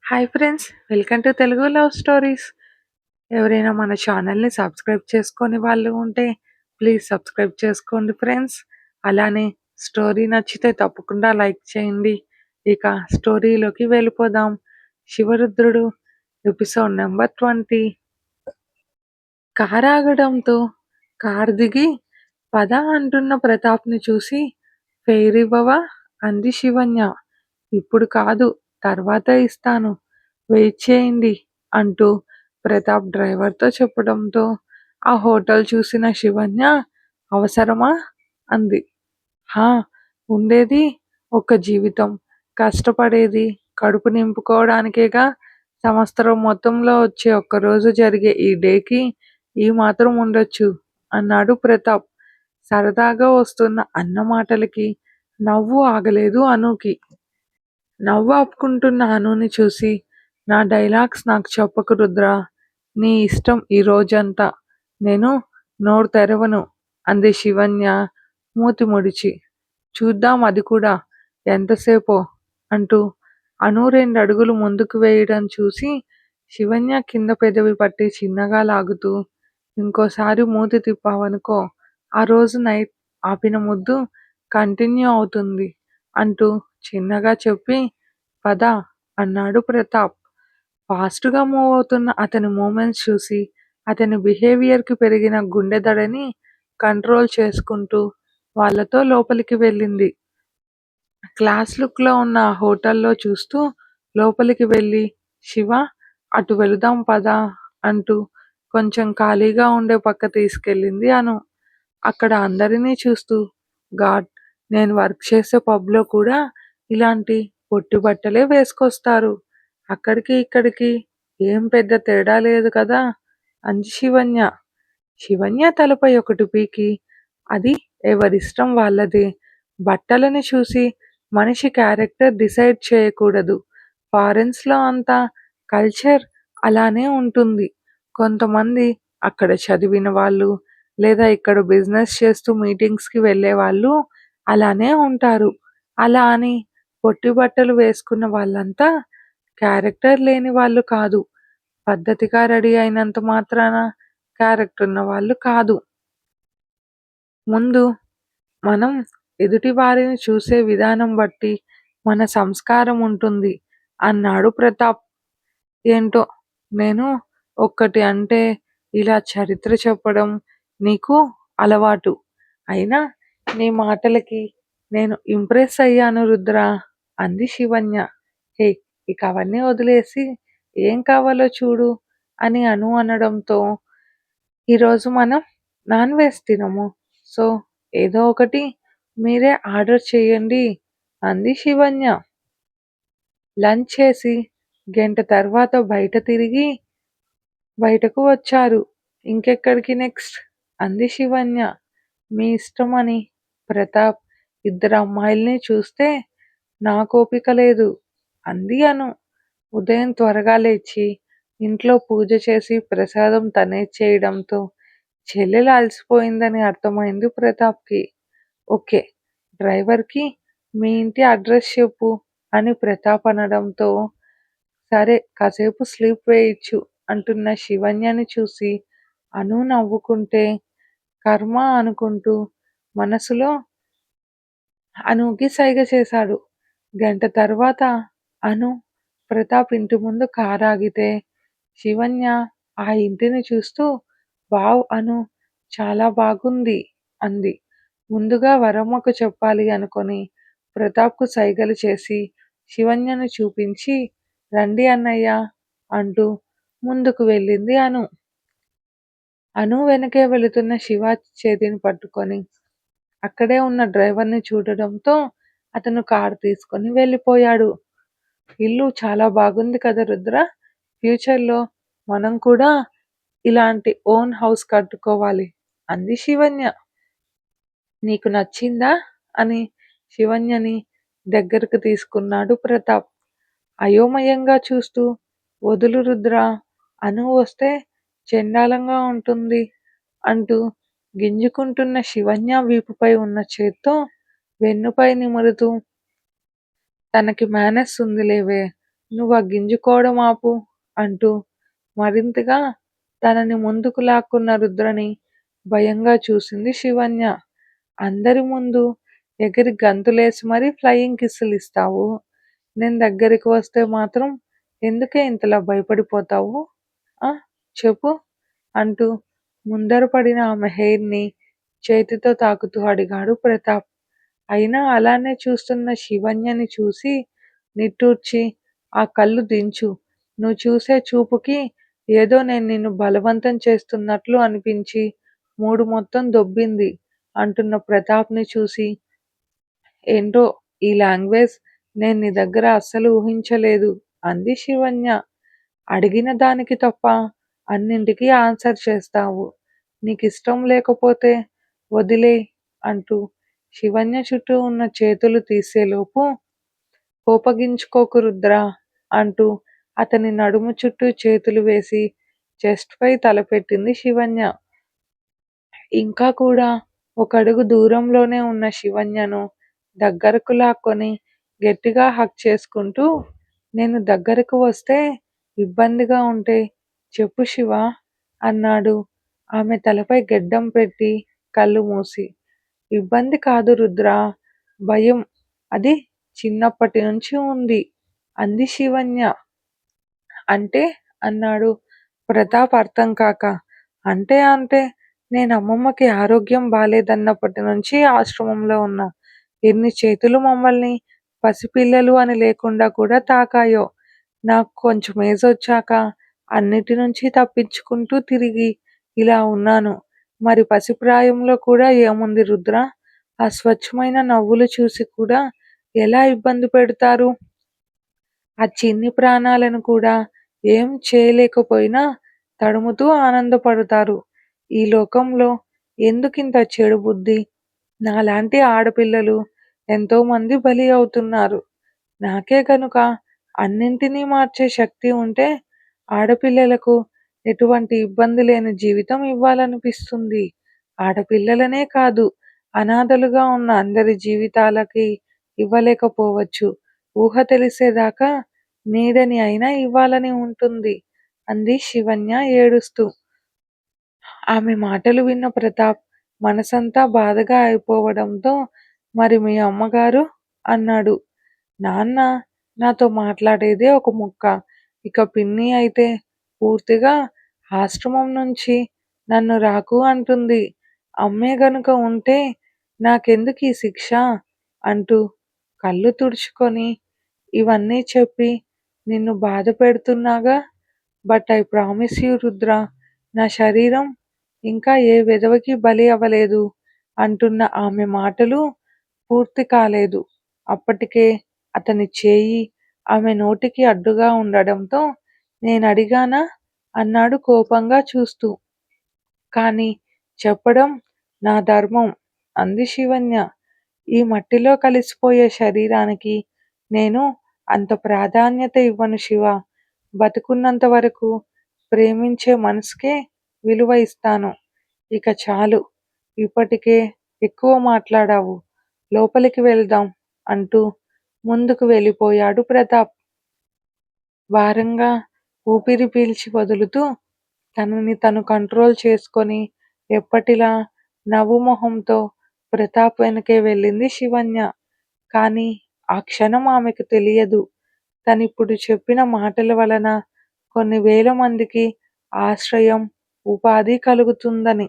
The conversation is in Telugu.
Hi friends, welcome to Telugu love stories. ఎవరైనా మన ఛానల్ని సబ్స్క్రైబ్ చేసుకొని వాళ్ళు ఉంటే ప్లీజ్ సబ్స్క్రైబ్ చేసుకోండి ఫ్రెండ్స్. అలానే స్టోరీ నచ్చితే తప్పకుండా లైక్ చేయండి. ఇక స్టోరీలోకి వెళ్ళిపోదాం. శివరుద్రుడు ఎపిసోడ్ నెంబర్ 20. కారాగడంతో కారు దిగి పద అంటున్న ప్రతాప్ని చూసి ఫెయిరివ్వవా అంది శివన్య. ఇప్పుడు కాదు, తర్వాత ఇస్తాను, వెయిట్ చేయండి అంటూ ప్రతాప్ డ్రైవర్తో చెప్పడంతో ఆ హోటల్ చూసిన శివన్య అవసరమా అంది. హా, ఉండేది ఒక జీవితం, కష్టపడేది కడుపు నింపుకోవడానికేగా. సంవత్సరం మొత్తంలో వచ్చే ఒక్కరోజు జరిగే ఈ డేకి ఈ మాత్రం ఉండొచ్చు అన్నాడు ప్రతాప్. సరదాగా వస్తున్న అన్న మాటలకి నవ్వు ఆగలేదు అనుకి. నవ్వు ఆపుకుంటున్న అనుని చూసి నా డైలాగ్స్ నాకు చెప్పకు రుద్రా, నీ ఇష్టం ఈ రోజంతా, నేను నోరు తెరవను అంది శివన్య మూతి ముడిచి. చూద్దాం అది కూడా ఎంతసేపో అంటూ అను 2 అడుగులు ముందుకు వేయడం చూసి శివన్య కింద పెదవి పట్టి చిన్నగా లాగుతూ, ఇంకోసారి మూతి తిప్పావనుకో ఆ రోజు నైట్ ఆపిన ముద్దు కంటిన్యూ అవుతుంది అంటూ చిన్నగా చెప్పి పద అన్నాడు ప్రతాప్. ఫాస్ట్గా మూవ్ అవుతున్న అతని మూమెంట్స్ చూసి అతని బిహేవియర్కి పెరిగిన గుండె దడని కంట్రోల్ చేసుకుంటూ వాళ్ళతో లోపలికి వెళ్ళింది. క్లాస్ లుక్లో ఉన్న ఆ హోటల్లో చూస్తూ లోపలికి వెళ్ళి శివ అటు వెళుదాం పదా అంటూ కొంచెం ఖాళీగా ఉండే పక్క తీసుకెళ్ళింది అను. అక్కడ అందరినీ చూస్తూ, గాడ్, నేను వర్క్ చేసే పబ్లో కూడా ఇలాంటి పొట్టి బట్టలే వేసుకొస్తారు, అక్కడికి ఇక్కడికి ఏం పెద్ద తేడా లేదు కదా అంది శివన్య. శివన్య తలపై ఒకటి పీకి, అది ఎవరిష్టం వాళ్ళది, బట్టలని చూసి మనిషి క్యారెక్టర్ డిసైడ్ చేయకూడదు, ఫారెన్స్లో అంతా కల్చర్ అలానే ఉంటుంది, కొంతమంది అక్కడ చదివిన వాళ్ళు లేదా ఇక్కడ బిజినెస్ చేస్తూ మీటింగ్స్కి వెళ్ళే వాళ్ళు అలానే ఉంటారు, అలా అని పొట్టి బట్టలు వేసుకున్న వాళ్ళంతా క్యారెక్టర్ లేని వాళ్ళు కాదు, పద్ధతిగా రెడీ అయినంత మాత్రాన క్యారెక్టర్ ఉన్న వాళ్ళు కాదు. ముందు మనం ఎదుటి వారిని చూసే విధానం బట్టి మన సంస్కారం ఉంటుంది అన్నాడు ప్రతాప్. ఏంటో నేను ఒక్కటి అంటే ఇలా చరిత్ర చెప్పడం నీకు అలవాటు, అయినా నీ మాటలకి నేను ఇంప్రెస్ అయ్యాను రుద్రా అంది శివన్య. హే, ఇక అవన్నీ వదిలేసి ఏం కావాలో చూడు అని అను అనడంతో ఈరోజు మనం నాన్ వెజ్ తినము, సో ఏదో ఒకటి మీరే ఆర్డర్ చేయండి అంది శివన్య. లంచ్ చేసి గంట తర్వాత బయటకు వచ్చారు. ఇంకెక్కడికి నెక్స్ట్ అంది శివన్య. మీ ఇష్టమని ప్రతాప్ 2 అమ్మాయిల్ని చూస్తే నాకోపిక లేదు అంది అను. ఉదయం త్వరగా లేచి ఇంట్లో పూజ చేసి ప్రసాదం తనే చేయడంతో చెల్లెలు అలసిపోయిందని అర్థమైంది ప్రతాప్కి. ఓకే, డ్రైవర్కి మీ ఇంటి అడ్రస్ చెప్పు అని ప్రతాప్ అనడంతో సరే కాసేపు స్లీప్ వేయచ్చు అంటున్న శివన్యని చూసి అను నవ్వుకుంటే కర్మ అనుకుంటూ మనసులో అనుకి సైగ చేశాడు. గంట తర్వాత అను ప్రతాప్ ఇంటి ముందు కారు ఆగితే శివన్య ఆ ఇంటిని చూస్తూ వావ్ అను, చాలా బాగుంది అంది. ముందుగా వరమ్మకు చెప్పాలి అనుకొని ప్రతాప్కు సైగలు చేసి శివన్యను చూపించి రండి అన్నయ్య అంటూ ముందుకు వెళ్ళింది అను. అను వెనకే వెళుతున్న శివ చేతిని పట్టుకొని అక్కడే ఉన్న డ్రైవర్ని చూడడంతో అతను కారు తీసుకొని వెళ్ళిపోయాడు. ఇల్లు చాలా బాగుంది కదా రుద్ర, ఫ్యూచర్లో మనం కూడా ఇలాంటి ఓన్ హౌస్ కట్టుకోవాలి అంది శివన్య. నీకు నచ్చిందా అని శివన్యని దగ్గరకు తీసుకున్నాడు ప్రతాప్. అయోమయంగా చూస్తూ వదులు రుద్ర, అను వస్తే చెండాలంగా ఉంటుంది అంటూ గింజుకుంటున్న శివన్య వీపుపై ఉన్న చేత్తో వెన్నుపై నిమురుతూ తనకి మేనస్ ఉంది లేవే నువ్వు గింజుకోవడం ఆపు అంటూ మరింతగా తనని ముందుకు లాక్కున్న రుద్రని భయంగా చూసింది శివన్య. అందరి ముందు ఎగిరి గంతులేసి మరీ ఫ్లయింగ్ కిస్సులు ఇస్తావు. నేను దగ్గరికి వస్తే మాత్రం ఎందుకే ఇంతలా భయపడిపోతావు? ఆ చెప్పు అంటూ ముందర పడిన ఆమె హెయిర్‌ని చేతితో తాకుతూ అడిగాడు ప్రతాప్. అయినా అలానే చూస్తున్న శివన్యని చూసి నిట్టూర్చి ఆ కళ్ళు దించు. నువ్వు చూసే చూపుకి ఏదో నేను నిన్ను బలవంతం చేస్తున్నట్లు అనిపించి మూడు మొత్తం దొబ్బింది అంటున్న ప్రతాప్‌ని చూసి ఏంటో ఈ లాంగ్వేజ్ నేను నీ దగ్గర అస్సలు ఊహించలేదు అంది శివన్య. అడిగిన దానికి తప్ప అన్నింటికీ ఆన్సర్ చేస్తావు. నీకిష్టం లేకపోతే వదిలేయ్ అంటూ శివన్య చుట్టూ ఉన్న చేతులు తీసేలోపు కోపగించుకోకు రుద్రా అంటూ అతని నడుము చుట్టూ చేతులు వేసి చెస్ట్ పై తలపెట్టింది శివన్య. ఇంకా కూడా ఒకడుగు దూరంలోనే ఉన్న శివన్యను దగ్గరకు లాక్కొని గట్టిగా హగ్ చేసుకుంటూ నేను దగ్గరకు వస్తే ఇబ్బందిగా ఉంటే చెప్పు శివ అన్నాడు ఆమె తలపై గెడ్డం పెట్టి కళ్ళు మూసి. ఇబ్బంది కాదు రుద్రా, భయం. అది చిన్నప్పటి నుంచి ఉంది అంది శివన్య. అంటే అన్నాడు ప్రతాప్ అర్థం కాక. అంటే నేను అమ్మమ్మకి ఆరోగ్యం బాలేదన్నప్పటి నుంచి ఆశ్రమంలో ఉన్నా. ఎన్ని చేతులు మమ్మల్ని పసిపిల్లలు అని లేకుండా కూడా తాకాయో. నాకు కొంచెం ఏజొచ్చాక అన్నిటి నుంచి తప్పించుకుంటూ తిరిగి ఇలా ఉన్నాను. మరి పసిప్రాయంలో కూడా ఏముంది రుద్ర? ఆ స్వచ్ఛమైన నవ్వులు చూసి కూడా ఎలా ఇబ్బంది పెడతారు? ఆ చిన్ని ప్రాణాలను కూడా ఏం చేయలేకపోయినా తడుముతూ ఆనందపడతారు. ఈ లోకంలో ఎందుకింత చెడు బుద్ధి? నాలాంటి ఆడపిల్లలు ఎంతోమంది బలి అవుతున్నారు. నాకే గనుక అన్నింటినీ మార్చే శక్తి ఉంటే ఆడపిల్లలకు ఎటువంటి ఇబ్బంది లేని జీవితం ఇవ్వాలనిపిస్తుంది. ఆడపిల్లలనే కాదు, అనాథలుగా ఉన్న అందరి జీవితాలకి ఇవ్వలేకపోవచ్చు. ఊహ తెలిసేదాకా నీడని అయినా ఇవ్వాలని ఉంటుంది అంది శివన్య ఏడుస్తూ. ఆమె మాటలు విన్న ప్రతాప్ మనసంతా బాధగా అయిపోవడంతో మరి మీ అమ్మగారు అన్నాడు. నాన్న నాతో మాట్లాడేదే ఒక ముక్క. ఇక పిన్ని అయితే పూర్తిగా ఆశ్రమం నుంచి నన్ను రాకు అంటుంది. అమ్మే గనుక ఉంటే నాకెందుకు ఈ శిక్ష అంటూ కళ్ళు తుడుచుకొని ఇవన్నీ చెప్పి నిన్ను బాధ పెడుతున్నాగా. But I promise you Rudra, నా శరీరం ఇంకా ఏ వెధవకి బలి అవ్వలేదు అంటున్న ఆమె మాటలు పూర్తి కాలేదు. అప్పటికే అతని చేయి ఆమె నోటికి అడ్డుగా ఉండడంతో నేనడిగానా అన్నాడు కోపంగా చూస్తూ. కానీ చెప్పడం నా ధర్మం అంది శివన్య. ఈ మట్టిలో కలిసిపోయే శరీరానికి నేను అంత ప్రాధాన్యత ఇవ్వను శివ. బతికున్నంత వరకు ప్రేమించే మనసుకే విలువ ఇస్తాను. ఇక చాలు, ఇప్పటికే ఎక్కువ మాట్లాడావు. లోపలికి వెళ్దాం అంటూ ముందుకు వెళ్ళిపోయాడు ప్రతాప్. భారంగా ఊపిరి పీల్చి వదులుతూ తనని తను కంట్రోల్ చేసుకొని ఎప్పటిలా నవ్వు మొహంతో ప్రతాప్ వెనకే వెళ్ళింది శివన్య. కానీ ఆ క్షణం ఆమెకు తెలియదు తనిప్పుడు చెప్పిన మాటల వలన కొన్ని వేల మందికి ఆశ్రయం, ఉపాధి కలుగుతుందని.